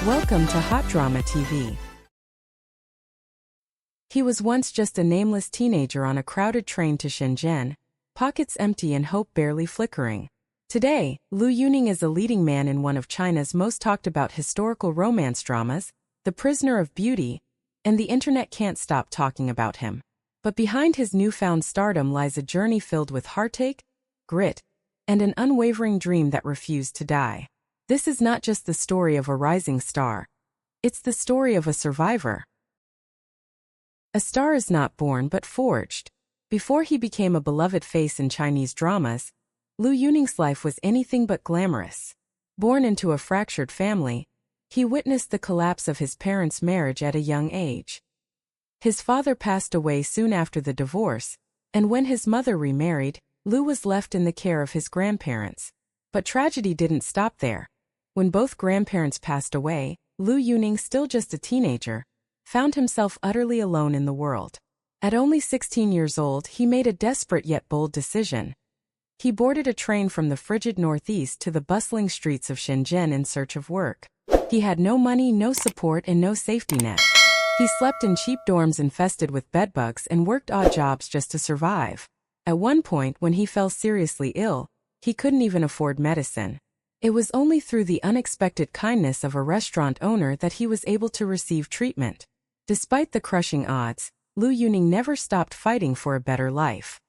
Welcome to Hot Drama TV. He was once just a nameless teenager on a crowded train to Shenzhen, pockets empty and hope barely flickering. Today, Liu Yu Ning is a leading man in one of China's most talked about historical romance dramas, The Prisoner of Beauty, and the internet can't stop talking about him. But behind his newfound stardom lies a journey filled with heartache, grit, and an unwavering dream that refused to die. This is not just the story of a rising star. It's the story of a survivor. A star is not born but forged. Before he became a beloved face in Chinese dramas, Liu Yu Ning's life was anything but glamorous. Born into a fractured family, he witnessed the collapse of his parents' marriage at a young age. His father passed away soon after the divorce, and when his mother remarried, Liu was left in the care of his grandparents. But tragedy didn't stop there. When both grandparents passed away, Liu Yu Ning, still just a teenager, found himself utterly alone in the world. At only 16 years old, he made a desperate yet bold decision. He boarded a train from the frigid northeast to the bustling streets of Shenzhen in search of work. He had no money, no support, and no safety net. He slept in cheap dorms infested with bedbugs and worked odd jobs just to survive. At one point, when he fell seriously ill, he couldn't even afford medicine. It was only through the unexpected kindness of a restaurant owner that he was able to receive treatment. Despite the crushing odds, Liu Yu Ning never stopped fighting for a better life.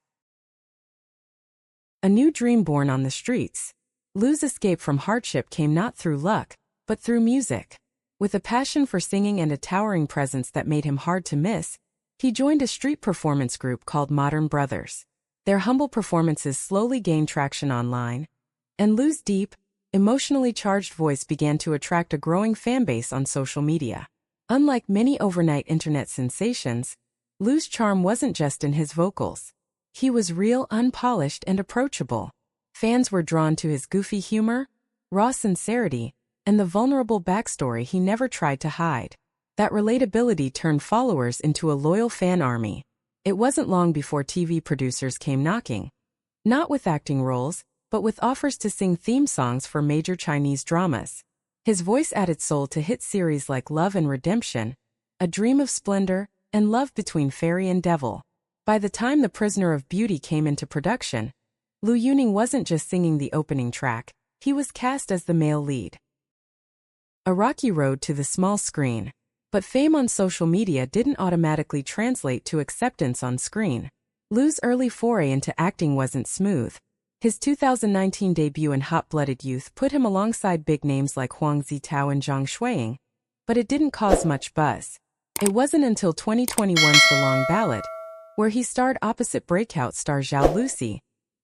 A new dream born on the streets. Liu's escape from hardship came not through luck, but through music. With a passion for singing and a towering presence that made him hard to miss, he joined a street performance group called Modern Brothers. Their humble performances slowly gained traction online, and Liu's deep, emotionally charged voice began to attract a growing fanbase on social media. Unlike many overnight internet sensations, Liu's charm wasn't just in his vocals. He was real, unpolished, and approachable. Fans were drawn to his goofy humor, raw sincerity, and the vulnerable backstory he never tried to hide. That relatability turned followers into a loyal fan army. It wasn't long before TV producers came knocking. Not with acting roles, but with offers to sing theme songs for major Chinese dramas. His voice added soul to hit series like Love and Redemption, A Dream of Splendor, and Love Between Fairy and Devil. By the time The Prisoner of Beauty came into production, Liu Yu Ning wasn't just singing the opening track, he was cast as the male lead. A rocky road to the small screen. But fame on social media didn't automatically translate to acceptance on screen. Liu's early foray into acting wasn't smooth. His 2019 debut in Hot-Blooded Youth put him alongside big names like Huang Zitao and Zhang Shuiying, but it didn't cause much buzz. It wasn't until 2021's The Long Ballad, where he starred opposite breakout star Zhao Lucy,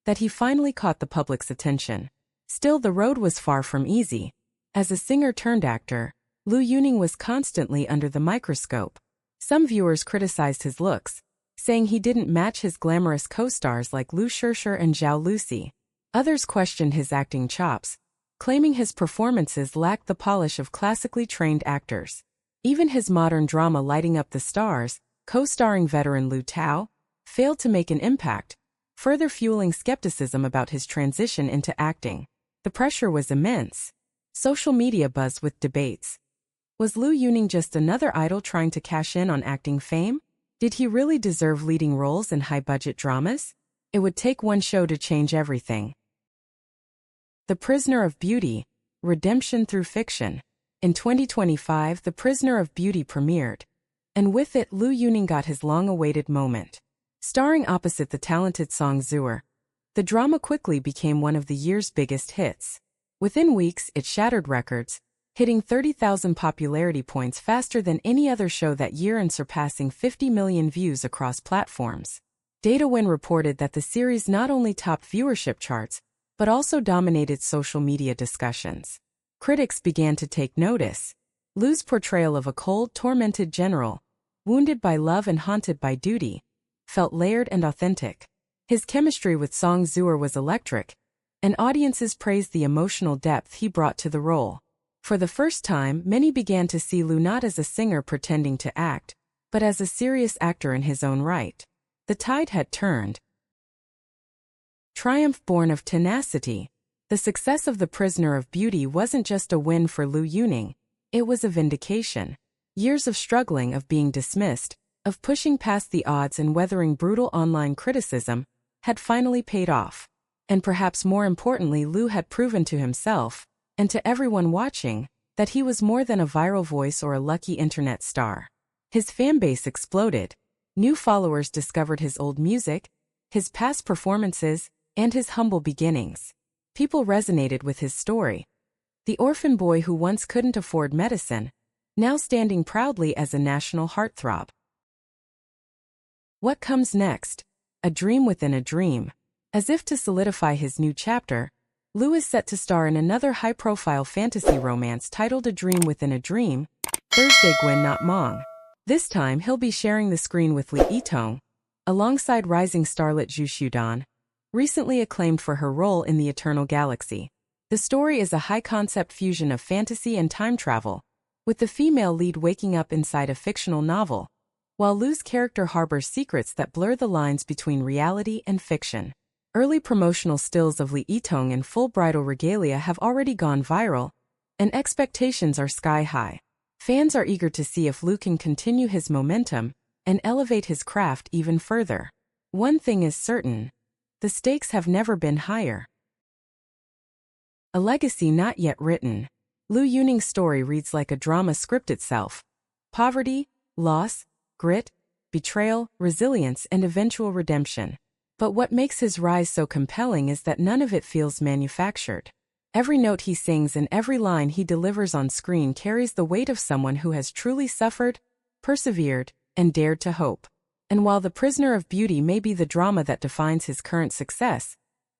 that he finally caught the public's attention. Still, the road was far from easy. As a singer-turned-actor, Liu Yu Ning was constantly under the microscope. Some viewers criticized his looks, saying he didn't match his glamorous co-stars like Liu Shishir and Zhao Lucy. Others questioned his acting chops, claiming his performances lacked the polish of classically trained actors. Even his modern drama Lighting Up the Stars, co-starring veteran Liu Tao, failed to make an impact, further fueling skepticism about his transition into acting. The pressure was immense. Social media buzzed with debates. Was Liu Yu Ning just another idol trying to cash in on acting fame? Did he really deserve leading roles in high-budget dramas? It would take one show to change everything. The Prisoner of Beauty, Redemption Through Fiction. In 2025, The Prisoner of Beauty premiered, and with it, Liu Yu Ning got his long-awaited moment. Starring opposite the talented Song Zhuer, the drama quickly became one of the year's biggest hits. Within weeks, it shattered records, hitting 30,000 popularity points faster than any other show that year and surpassing 50 million views across platforms. DataWin reported that the series not only topped viewership charts, but also dominated social media discussions. Critics began to take notice. Liu's portrayal of a cold, tormented general, wounded by love and haunted by duty, felt layered and authentic. His chemistry with Song Zhuer was electric, and audiences praised the emotional depth he brought to the role. For the first time, many began to see Liu not as a singer pretending to act, but as a serious actor in his own right. The tide had turned. Triumph born of tenacity. The success of The Prisoner of Beauty wasn't just a win for Liu Yu Ning. It was a vindication. Years of struggling, of being dismissed, of pushing past the odds and weathering brutal online criticism, had finally paid off. And perhaps more importantly, Liu had proven to himself, and to everyone watching, that he was more than a viral voice or a lucky internet star. His fanbase exploded. New followers discovered his old music, his past performances, and his humble beginnings. People resonated with his story. The orphan boy who once couldn't afford medicine, now standing proudly as a national heartthrob. What comes next? A dream within a dream. As if to solidify his new chapter, Liu is set to star in another high-profile fantasy romance titled A Dream Within a Dream, Thursday Gwen Not Mong. This time he'll be sharing the screen with Liu Yu Ning, alongside rising starlet Zhu Xudan, recently acclaimed for her role in The Eternal Galaxy. The story is a high-concept fusion of fantasy and time travel, with the female lead waking up inside a fictional novel, while Liu's character harbors secrets that blur the lines between reality and fiction. Early promotional stills of Liu Yu Ning in full bridal regalia have already gone viral, and expectations are sky-high. Fans are eager to see if Liu can continue his momentum and elevate his craft even further. One thing is certain: the stakes have never been higher. A legacy not yet written. Liu Yu Ning's story reads like a drama script itself. Poverty, loss, grit, betrayal, resilience, and eventual redemption. But what makes his rise so compelling is that none of it feels manufactured. Every note he sings and every line he delivers on screen carries the weight of someone who has truly suffered, persevered, and dared to hope. And while The Prisoner of Beauty may be the drama that defines his current success,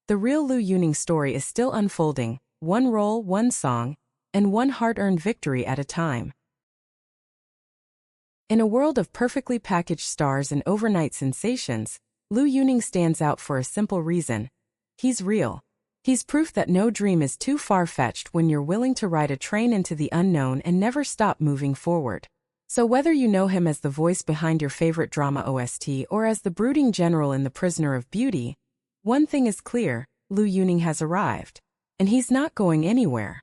the real Liu Yu Ning story is still unfolding, one role, one song, and one hard-earned victory at a time. In a world of perfectly packaged stars and overnight sensations, Liu Yu Ning stands out for a simple reason: he's real. He's proof that no dream is too far-fetched when you're willing to ride a train into the unknown and never stop moving forward. So whether you know him as the voice behind your favorite drama OST or as the brooding general in The Prisoner of Beauty, one thing is clear: Liu Yu Ning has arrived. And he's not going anywhere.